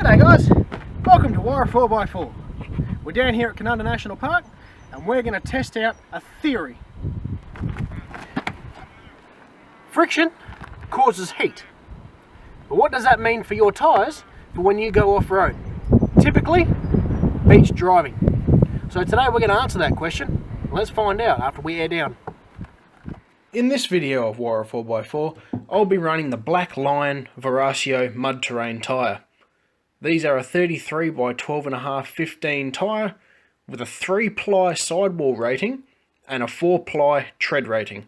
G'day guys, welcome to Wora4x4. We're down here at Canunda National Park and we're going to test out a theory. Friction causes heat. But what does that mean for your tyres for when you go off-road? Typically, beach driving. So today we're going to answer that question. Let's find out after we air down. In this video of Wora4x4, I'll be running the Black Lion Veracio Mud Terrain tyre. These are a 33 by 12.5 15 tyre with a 3-ply sidewall rating and a 4-ply tread rating.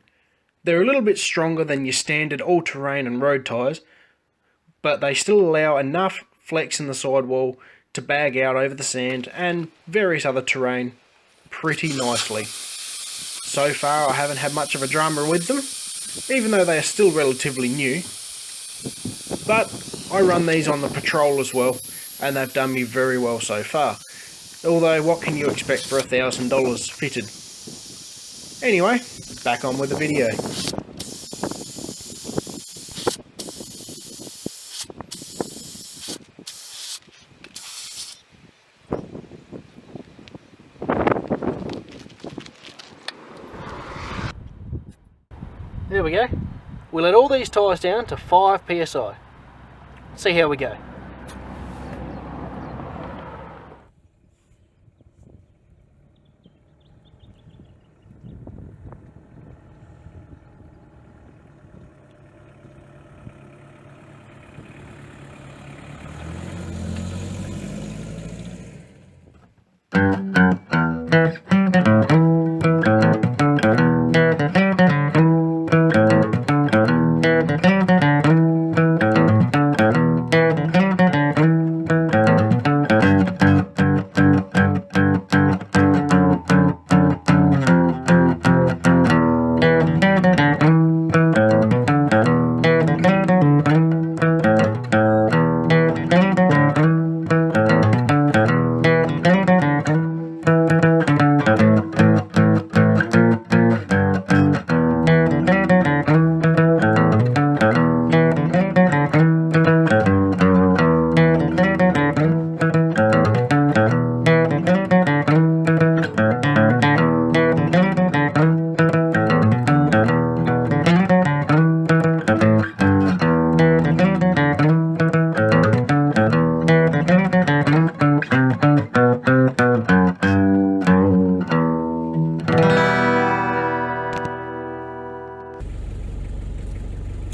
They're a little bit stronger than your standard all-terrain and road tyres, but they still allow enough flex in the sidewall to bag out over the sand and various other terrain pretty nicely. So far I haven't had much of a drama with them, even though they are still relatively new. But I run these on the patrol as well, and they've done me very well so far. Although what can you expect for $1,000 fitted? Anyway, back on with the video. There we go. We let all these tyres down to 5 psi. See how we go.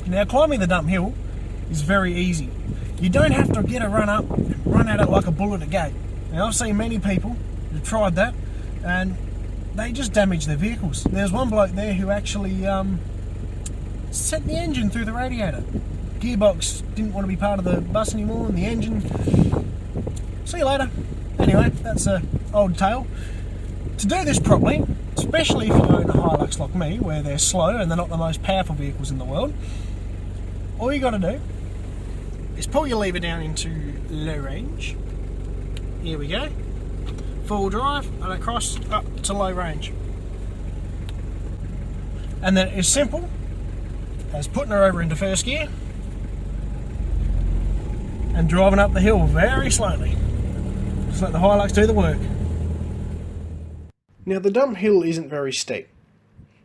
Now climbing the dump hill is very easy. You don't have to get a run up, run at it like a bull at a gate. Now I've seen many people who've tried that and they just damage their vehicles. There's one bloke there who actually sent the engine through the radiator. Gearbox didn't want to be part of the bus anymore and the engine... See you later. Anyway, that's an old tale. To do this properly, especially if you own a Hilux like me, where they're slow and they're not the most powerful vehicles in the world, all you got to do is pull your lever down into low range. Here we go. Full drive and across up to low range. And then it's simple as putting her over into first gear and driving up the hill very slowly. Just let the Hilux do the work. Now the dump hill isn't very steep,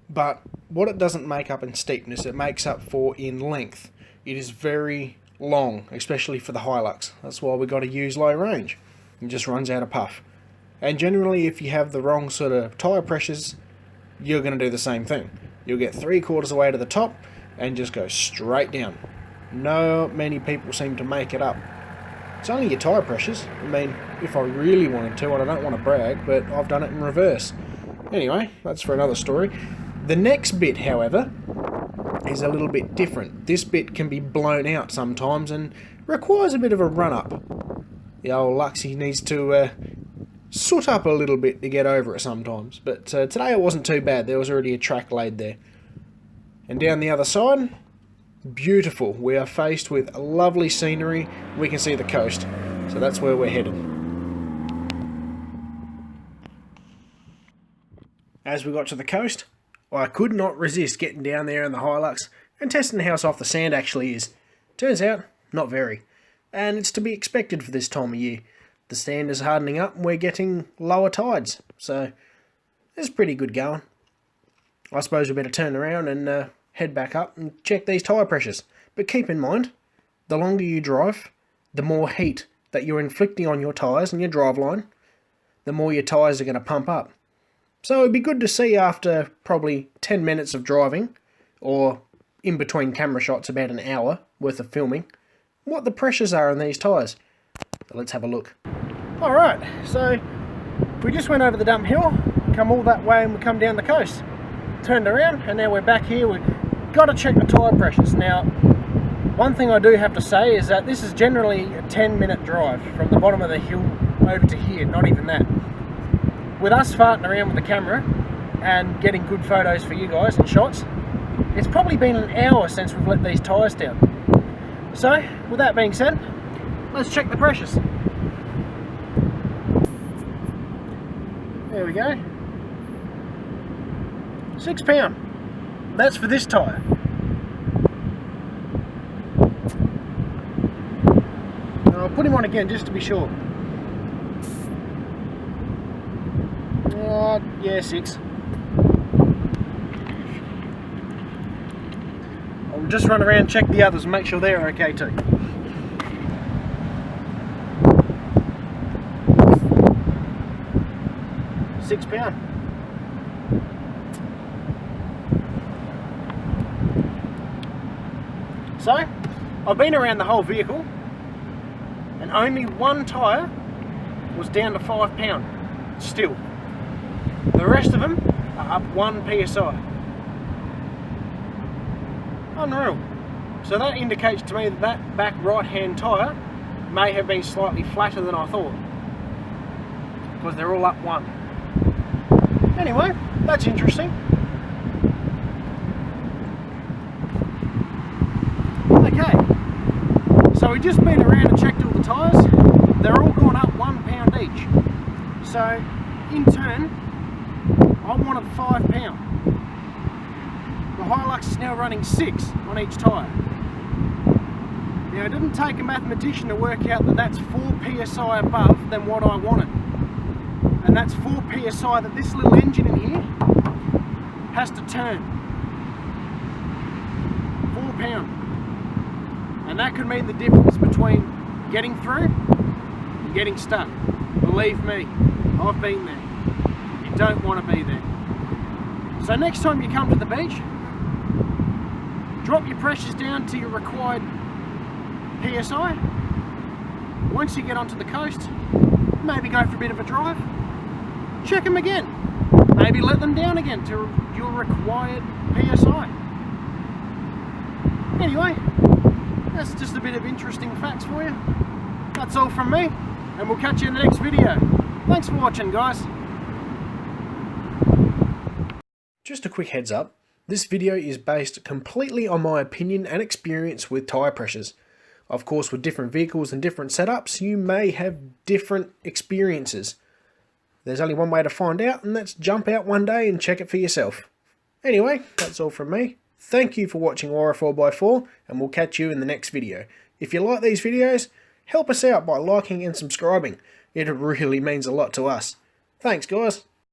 but what it doesn't make up in steepness, it makes up for in length. It is very long, especially for the Hilux. That's why we got to use low range. It just runs out of puff. And generally if you have the wrong sort of tyre pressures, you're going to do the same thing. You'll get 3/4 of the way to the top and just go straight down. No many people seem to make it up. It's only your tyre pressures. I mean, if I really wanted to, and I don't want to brag, but I've done it in reverse. Anyway, that's for another story. The next bit, however, is a little bit different. This bit can be blown out sometimes and requires a bit of a run-up. The old Luxie needs to soot up a little bit to get over it sometimes. But today it wasn't too bad. There was already a track laid there. And down the other side, beautiful. We are faced with lovely scenery. We can see the coast. So that's where we're headed. As we got to the coast, I could not resist getting down there in the Hilux and testing how soft the sand actually is. Turns out, not very. and it's to be expected for this time of year. The sand is hardening up and we're getting lower tides, so it's pretty good going. I suppose we better turn around and head back up and check these tyre pressures. But keep in mind, the longer you drive, the more heat that you're inflicting on your tyres and your driveline, the more your tyres are going to pump up. So it'd be good to see after probably 10 minutes of driving, or in between camera shots about an hour worth of filming, what the pressures are on these tyres. So let's have a look. Alright, so we just went over the dump hill, come all that way and we come down the coast. Turned around and now we're back here. We've got to check the tyre pressures. Now, one thing I do have to say is that this is generally a 10-minute drive from the bottom of the hill over to here, not even that. With us farting around with the camera and getting good photos for you guys and shots, it's probably been an hour since we've let these tyres down. So, with that being said, let's check the pressures. There we go. £6. That's for this tyre. I'll put him on again just to be sure. Yeah, 6. I'll just run around and check the others and make sure they're okay too. £6. So, I've been around the whole vehicle and only one tyre was down to £5 still. The rest of them are up 1 psi. Unreal. So that indicates to me that that back right hand tyre may have been slightly flatter than I thought, because they're all up 1. Anyway, that's interesting. Okay, so we've just been around and checked all the tyres. They're all gone up £1 each. So in turn, I wanted £5. The Hilux is now running 6 on each tyre. Now, it didn't take a mathematician to work out that that's 4 psi above than what I wanted. And that's 4 psi that this little engine in here has to turn. £4. And that could mean the difference between getting through and getting stuck. Believe me, I've been there. You don't want to be there. So next time you come to the beach, drop your pressures down to your required PSI. Once you get onto the coast, maybe go for a bit of a drive. Check them again. Maybe let them down again to your required PSI. Anyway, that's just a bit of interesting facts for you. That's all from me, and we'll catch you in the next video. Thanks for watching, guys. Just a quick heads up, this video is based completely on my opinion and experience with tyre pressures. Of course, with different vehicles and different setups, you may have different experiences. There's only one way to find out, and that's jump out one day and check it for yourself. Anyway, that's all from me. Thank you for watching Wora4x4, and we'll catch you in the next video. If you like these videos, help us out by liking and subscribing. It really means a lot to us. Thanks, guys.